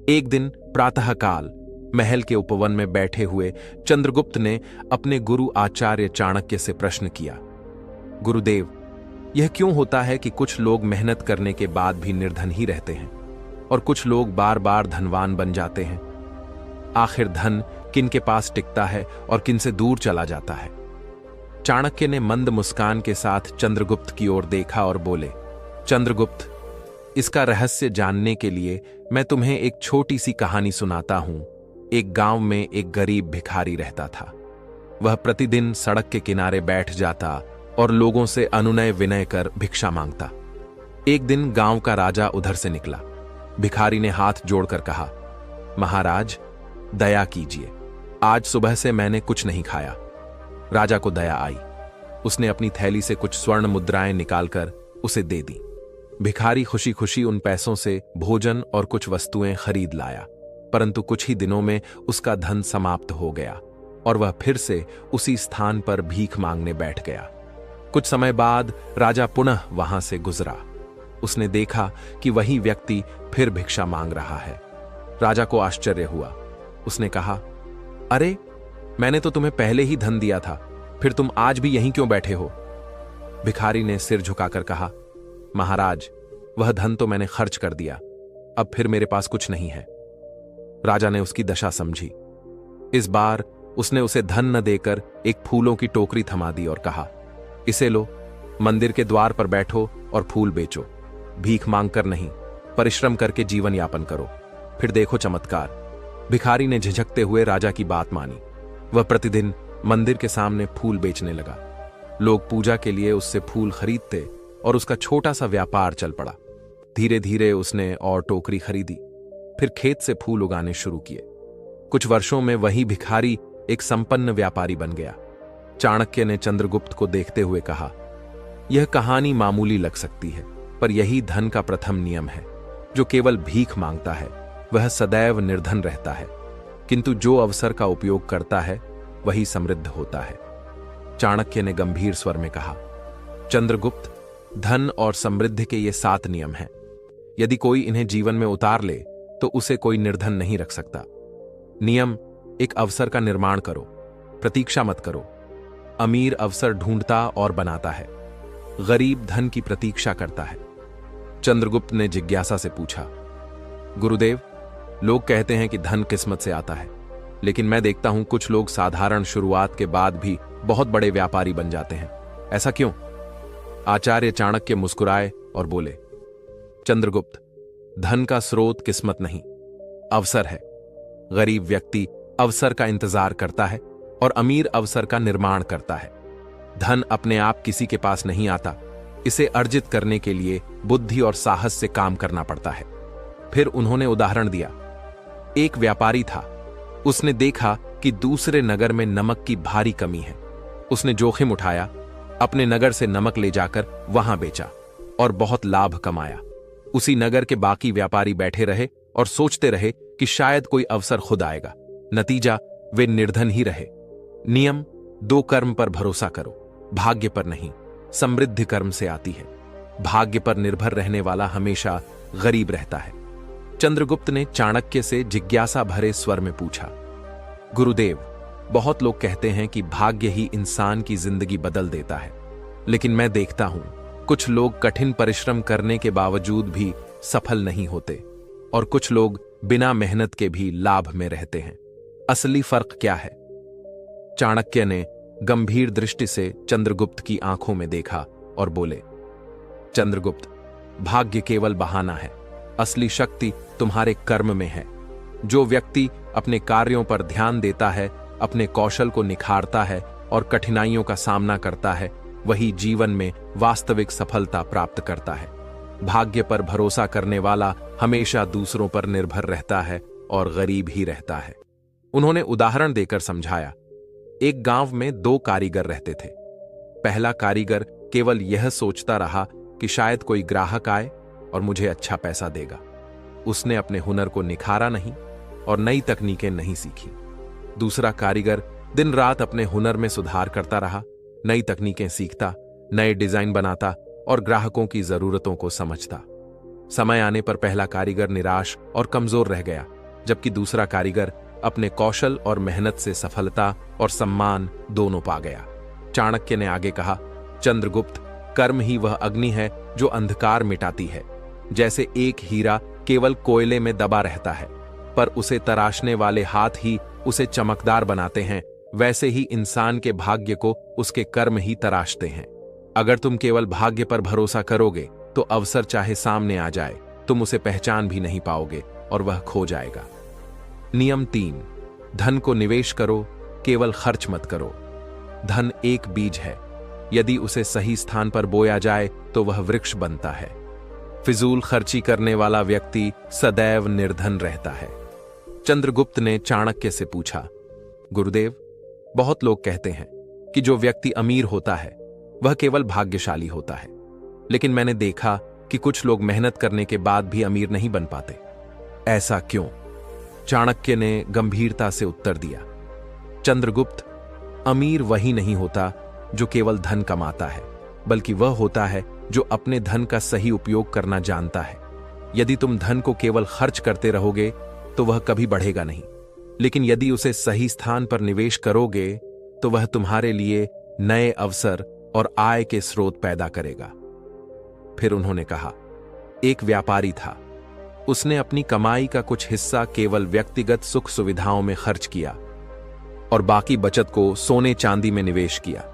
एक दिन प्रातःकाल महल के उपवन में बैठे हुए चंद्रगुप्त ने अपने गुरु आचार्य चाणक्य से प्रश्न किया, गुरुदेव, यह क्यों होता है कि कुछ लोग मेहनत करने के बाद भी निर्धन ही रहते हैं और कुछ लोग बार बार धनवान बन जाते हैं? आखिर धन किन के पास टिकता है और किन से दूर चला जाता है? चाणक्य ने मंद मुस्कान के साथ चंद्रगुप्त की ओर देखा और बोले, चंद्रगुप्त, इसका रहस्य जानने के लिए मैं तुम्हें एक छोटी सी कहानी सुनाता हूं। एक गांव में एक गरीब भिखारी रहता था। वह प्रतिदिन सड़क के किनारे बैठ जाता और लोगों से अनुनय विनय कर भिक्षा मांगता। एक दिन गांव का राजा उधर से निकला। भिखारी ने हाथ जोड़कर कहा, महाराज, दया कीजिए, आज सुबह से मैंने कुछ नहीं खाया। राजा को दया आई। उसने अपनी थैली से कुछ स्वर्ण मुद्राएं निकालकर उसे दे दी। भिखारी खुशी खुशी उन पैसों से भोजन और कुछ वस्तुएं खरीद लाया, परंतु कुछ ही दिनों में उसका धन समाप्त हो गया और वह फिर से उसी स्थान पर भीख मांगने बैठ गया। कुछ समय बाद राजा पुनः वहां से गुजरा। उसने देखा कि वही व्यक्ति फिर भिक्षा मांग रहा है। राजा को आश्चर्य हुआ। उसने कहा, अरे, मैंने तो तुम्हें पहले ही धन दिया था, फिर तुम आज भी यहीं क्यों बैठे हो? भिखारी ने सिर झुकाकर कहा, महाराज, वह धन तो मैंने खर्च कर दिया, अब फिर मेरे पास कुछ नहीं है। राजा ने उसकी दशा समझी। इस बार उसने उसे धन न देकर एक फूलों की टोकरी थमा दी और कहा, इसे लो, मंदिर के द्वार पर बैठो और फूल बेचो। भीख मांगकर नहीं, परिश्रम करके जीवन यापन करो, फिर देखो चमत्कार। भिखारी ने झिझकते हुए राजा की बात मानी। वह प्रतिदिन मंदिर के सामने फूल बेचने लगा। लोग पूजा के लिए उससे फूल खरीदते और उसका छोटा सा व्यापार चल पड़ा। धीरे धीरे उसने और टोकरी खरीदी, फिर खेत से फूल उगाने शुरू किए। कुछ वर्षों में वही भिखारी एक संपन्न व्यापारी बन गया। चाणक्य ने चंद्रगुप्त को देखते हुए कहा, यह कहानी मामूली लग सकती है, पर यही धन का प्रथम नियम है। जो केवल भीख मांगता है वह सदैव निर्धन रहता है, किंतु जो अवसर का उपयोग करता है वही समृद्ध होता है। चाणक्य ने गंभीर स्वर में कहा, चंद्रगुप्त, धन और समृद्धि के ये 7 नियम हैं। यदि कोई इन्हें जीवन में उतार ले तो उसे कोई निर्धन नहीं रख सकता। नियम: एक अवसर का निर्माण करो, प्रतीक्षा मत करो। अमीर अवसर ढूंढता और बनाता है, गरीब धन की प्रतीक्षा करता है। चंद्रगुप्त ने जिज्ञासा से पूछा, गुरुदेव, लोग कहते हैं कि धन किस्मत से आता है, लेकिन मैं देखता हूं कुछ लोग साधारण शुरुआत के बाद भी बहुत बड़े व्यापारी बन जाते हैं, ऐसा क्यों? आचार्य चाणक्य मुस्कुराए और बोले, चंद्रगुप्त, धन का स्रोत किस्मत नहीं, अवसर है। गरीब व्यक्ति अवसर का इंतजार करता है और अमीर अवसर का निर्माण करता है। धन अपने आप किसी के पास नहीं आता, इसे अर्जित करने के लिए बुद्धि और साहस से काम करना पड़ता है। फिर उन्होंने उदाहरण दिया, एक व्यापारी था। उसने देखा कि दूसरे नगर में नमक की भारी कमी है। उसने जोखिम उठाया, अपने नगर से नमक ले जाकर वहां बेचा और बहुत लाभ कमाया। उसी नगर के बाकी व्यापारी बैठे रहे और सोचते रहे कि शायद कोई अवसर खुद आएगा। नतीजा, वे निर्धन ही रहे। नियम: 2 कर्म पर भरोसा करो, भाग्य पर नहीं। समृद्धि कर्म से आती है। भाग्य पर निर्भर रहने वाला हमेशा गरीब रहता है। चंद्रगुप्त ने चाणक्य से जिज्ञासा भरे स्वर में पूछा, गुरुदेव, बहुत लोग कहते हैं कि भाग्य ही इंसान की जिंदगी बदल देता है, लेकिन मैं देखता हूं कुछ लोग कठिन परिश्रम करने के बावजूद भी सफल नहीं होते और कुछ लोग बिना मेहनत के भी लाभ में रहते हैं। असली फर्क क्या है? चाणक्य ने गंभीर दृष्टि से चंद्रगुप्त की आंखों में देखा और बोले, चंद्रगुप्त, भाग्य केवल बहाना है, असली शक्ति तुम्हारे कर्म में है। जो व्यक्ति अपने कार्यों पर ध्यान देता है, अपने कौशल को निखारता है और कठिनाइयों का सामना करता है, वही जीवन में वास्तविक सफलता प्राप्त करता है। भाग्य पर भरोसा करने वाला हमेशा दूसरों पर निर्भर रहता है और गरीब ही रहता है। उन्होंने उदाहरण देकर समझाया, एक गांव में 2 कारीगर रहते थे। पहला कारीगर केवल यह सोचता रहा कि शायद कोई ग्राहक आए और मुझे अच्छा पैसा देगा। उसने अपने हुनर को निखारा नहीं और नई तकनीकें नहीं सीखी। दूसरा कारीगर दिन रात अपने हुनर में सुधार करता रहा, नई तकनीकें सीखता, नए डिजाइन बनाता और ग्राहकों की जरूरतों को समझता। समय आने पर पहला कारीगर निराश और कमजोर रह गया, जबकि दूसरा कारीगर अपने कौशल और मेहनत से सफलता और सम्मान दोनों पा गया। चाणक्य ने आगे कहा, चंद्रगुप्त, कर्म ही वह अग्नि है जो अंधकार मिटाती है। जैसे एक हीरा केवल कोयले में दबा रहता है, पर उसे तराशने वाले हाथ ही उसे चमकदार बनाते हैं, वैसे ही इंसान के भाग्य को उसके कर्म ही तराशते हैं। अगर तुम केवल भाग्य पर भरोसा करोगे तो अवसर चाहे सामने आ जाए, तुम उसे पहचान भी नहीं पाओगे और वह खो जाएगा। नियम 3, धन को निवेश करो, केवल खर्च मत करो। धन एक बीज है, यदि उसे सही स्थान पर बोया जाए तो वह वृक्ष बनता है। फिजूल खर्ची करने वाला व्यक्ति सदैव निर्धन रहता है। चंद्रगुप्त ने चाणक्य से पूछा, गुरुदेव, बहुत लोग कहते हैं कि जो व्यक्ति अमीर होता है वह केवल भाग्यशाली होता है, लेकिन मैंने देखा कि कुछ लोग मेहनत करने के बाद भी अमीर नहीं बन पाते। ऐसा क्यों? चाणक्य ने गंभीरता से उत्तर दिया, चंद्रगुप्त, अमीर वही नहीं होता जो केवल धन कमाता है, बल्कि वह होता है जो अपने धन का सही उपयोग करना जानता है। यदि तुम धन को केवल खर्च करते रहोगे तो वह कभी बढ़ेगा नहीं, लेकिन यदि उसे सही स्थान पर निवेश करोगे तो वह तुम्हारे लिए नए अवसर और आय के स्रोत पैदा करेगा। फिर उन्होंने कहा, एक व्यापारी था। उसने अपनी कमाई का कुछ हिस्सा केवल व्यक्तिगत सुख सुविधाओं में खर्च किया और बाकी बचत को सोने चांदी में निवेश किया।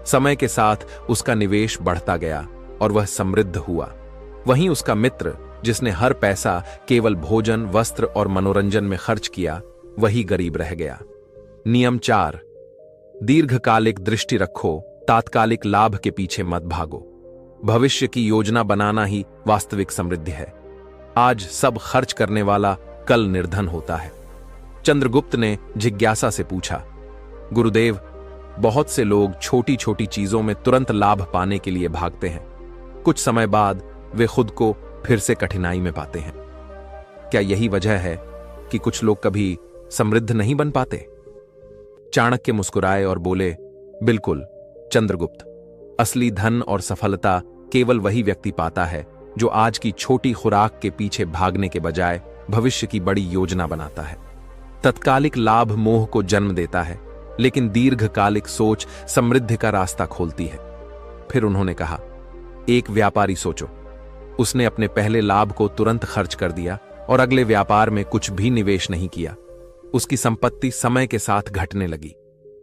समय के साथ उसका निवेश बढ़ता गया और वह समृद्ध हुआ। वहीं उसका मित्र, जिसने हर पैसा केवल भोजन, वस्त्र और मनोरंजन में खर्च किया, वही गरीब रह गया। नियम 4, दीर्घकालिक दृष्टि रखो, तात्कालिक लाभ के पीछे मत भागो। भविष्य की योजना बनाना ही वास्तविक समृद्धि है। आज सब खर्च करने वाला कल निर्धन होता है। चंद्रगुप्त ने जिज्ञासा से पूछा, गुरुदेव, बहुत से लोग छोटी छोटी चीजों में तुरंत लाभ पाने के लिए भागते हैं। कुछ समय बाद वे खुद को फिर से कठिनाई में पाते हैं। क्या यही वजह है कि कुछ लोग कभी समृद्ध नहीं बन पाते? चाणक्य मुस्कुराए और बोले, बिल्कुल चंद्रगुप्त, असली धन और सफलता केवल वही व्यक्ति पाता है जो आज की छोटी खुराक के पीछे भागने के बजाय भविष्य की बड़ी योजना बनाता है। तत्कालिक लाभ मोह को जन्म देता है, लेकिन दीर्घकालिक सोच समृद्धि का रास्ता खोलती है। फिर उन्होंने कहा, एक व्यापारी सोचो, उसने अपने पहले लाभ को तुरंत खर्च कर दिया और अगले व्यापार में कुछ भी निवेश नहीं किया। उसकी संपत्ति समय के साथ घटने लगी।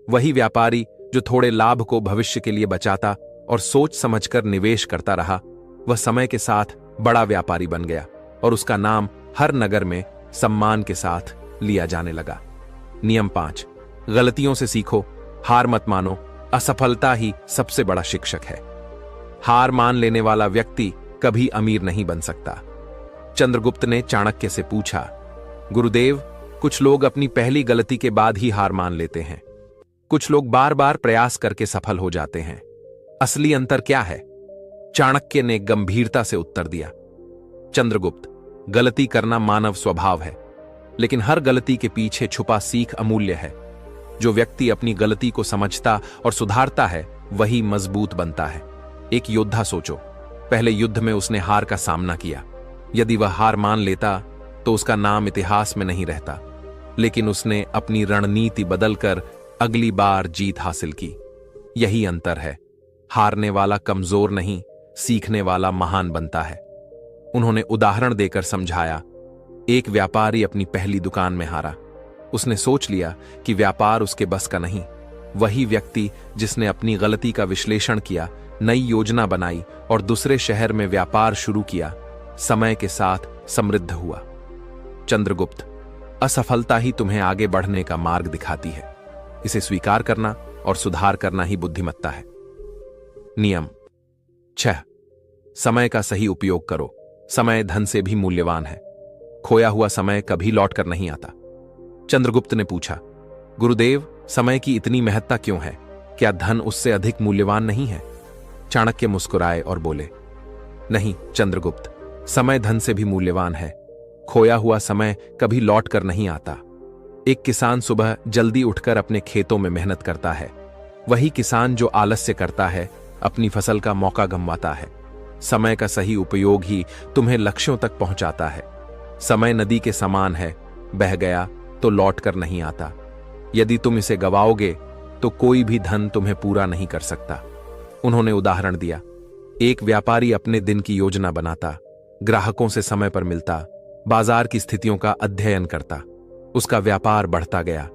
वही व्यापारी जो थोड़े लाभ को भविष्य के लिए बचाता और सोच समझकर निवेश करता रहा, वह समय के साथ बड़ा व्यापारी बन गया और उसका नाम हर नगर में सम्मान के साथ लिया जाने लगा। नियम 5, गलतियों से सीखो, हार मत मानो। असफलता ही सबसे बड़ा शिक्षक है। हार मान लेने वाला व्यक्ति कभी अमीर नहीं बन सकता। चंद्रगुप्त ने चाणक्य से पूछा, गुरुदेव, कुछ लोग अपनी पहली गलती के बाद ही हार मान लेते हैं। कुछ लोग बार बार प्रयास करके सफल हो जाते हैं। असली अंतर क्या है? चाणक्य ने गंभीरता से उत्तर दिया, चंद्रगुप्त, गलती करना मानव स्वभाव है, लेकिन हर गलती के पीछे छुपा सीख अमूल्य है। जो व्यक्ति अपनी गलती को समझता और सुधारता है, वही मजबूत बनता है। एक योद्धा सोचो, पहले युद्ध में उसने हार का सामना किया। यदि वह हार मान लेता तो उसका नाम इतिहास में नहीं रहता, लेकिन उसने अपनी रणनीति बदलकर अगली बार जीत हासिल की। यही अंतर है। हारने वाला कमजोर नहीं, सीखने वाला महान बनता है। उन्होंने उदाहरण देकर समझाया, एक व्यापारी अपनी पहली दुकान में हारा। उसने सोच लिया कि व्यापार उसके बस का नहीं। वही व्यक्ति जिसने अपनी गलती का विश्लेषण किया, नई योजना बनाई और दूसरे शहर में व्यापार शुरू किया, समय के साथ समृद्ध हुआ। चंद्रगुप्त, असफलता ही तुम्हें आगे बढ़ने का मार्ग दिखाती है। इसे स्वीकार करना और सुधार करना ही बुद्धिमत्ता है। नियम 6, समय का सही उपयोग करो। समय धन से भी मूल्यवान है। खोया हुआ समय कभी लौटकर नहीं आता। चंद्रगुप्त ने पूछा, गुरुदेव, समय की इतनी महत्ता क्यों है? क्या धन उससे अधिक मूल्यवान नहीं है? चाणक्य मुस्कुराए और बोले, नहीं चंद्रगुप्त, समय धन से भी मूल्यवान है। खोया हुआ समय कभी लौट कर नहीं आता। एक किसान सुबह जल्दी उठकर अपने खेतों में मेहनत करता है। वही किसान जो आलस्य करता है, अपनी फसल का मौका गंवाता है। समय का सही उपयोग ही तुम्हें लक्ष्यों तक पहुंचाता है। समय नदी के समान है, बह गया तो लौट कर नहीं आता। यदि तुम इसे गवाओगे तो कोई भी धन तुम्हें पूरा नहीं कर सकता। उन्होंने उदाहरण दिया, एक व्यापारी अपने दिन की योजना बनाता, ग्राहकों से समय पर मिलता, बाजार की स्थितियों का अध्ययन करता। उसका व्यापार बढ़ता गया।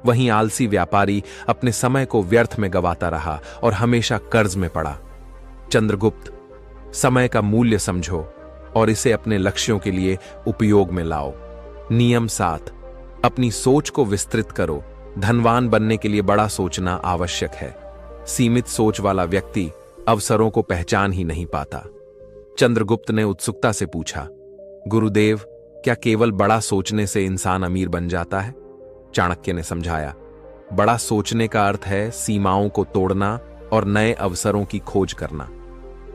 वहीं आलसी व्यापारी अपने समय को व्यर्थ में गवाता रहा और हमेशा कर्ज में पड़ा। चंद्रगुप्त, समय का मूल्य समझो और इसे अपने लक्ष्यों के लिए उपयोग में लाओ। नियम 7, अपनी सोच को विस्तृत करो। धनवान बनने के लिए बड़ा सोचना आवश्यक है। सीमित सोच वाला व्यक्ति अवसरों को पहचान ही नहीं पाता। चंद्रगुप्त ने उत्सुकता से पूछा, गुरुदेव, क्या केवल बड़ा सोचने से इंसान अमीर बन जाता है? चाणक्य ने समझाया, बड़ा सोचने का अर्थ है सीमाओं को तोड़ना और नए अवसरों की खोज करना।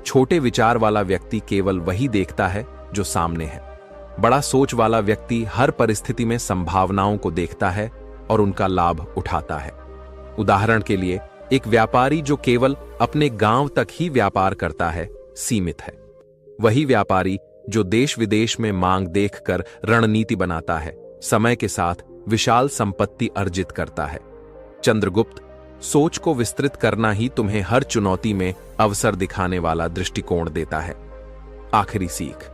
छोटे विचार वाला व्यक्ति केवल वही देखता है जो सामने है। बड़ा सोच वाला व्यक्ति हर परिस्थिति में संभावनाओं को देखता है और उनका लाभ उठाता है। उदाहरण के लिए, एक व्यापारी जो केवल अपने गांव तक ही व्यापार करता है, सीमित है। वही व्यापारी जो देश विदेश में मांग देखकर रणनीति बनाता है, समय के साथ विशाल संपत्ति अर्जित करता है। चंद्रगुप्त, सोच को विस्तृत करना ही तुम्हें हर चुनौती में अवसर दिखाने वाला दृष्टिकोण देता है। आखिरी सीख।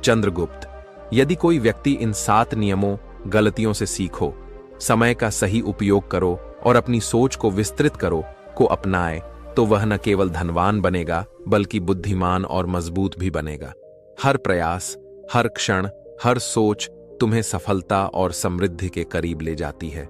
चंद्रगुप्त, यदि कोई व्यक्ति इन 7 नियमों, गलतियों से सीखो, समय का सही उपयोग करो और अपनी सोच को विस्तृत करो, को अपनाए, तो वह न केवल धनवान बनेगा बल्कि बुद्धिमान और मजबूत भी बनेगा। हर प्रयास, हर क्षण, हर सोच तुम्हें सफलता और समृद्धि के करीब ले जाती है।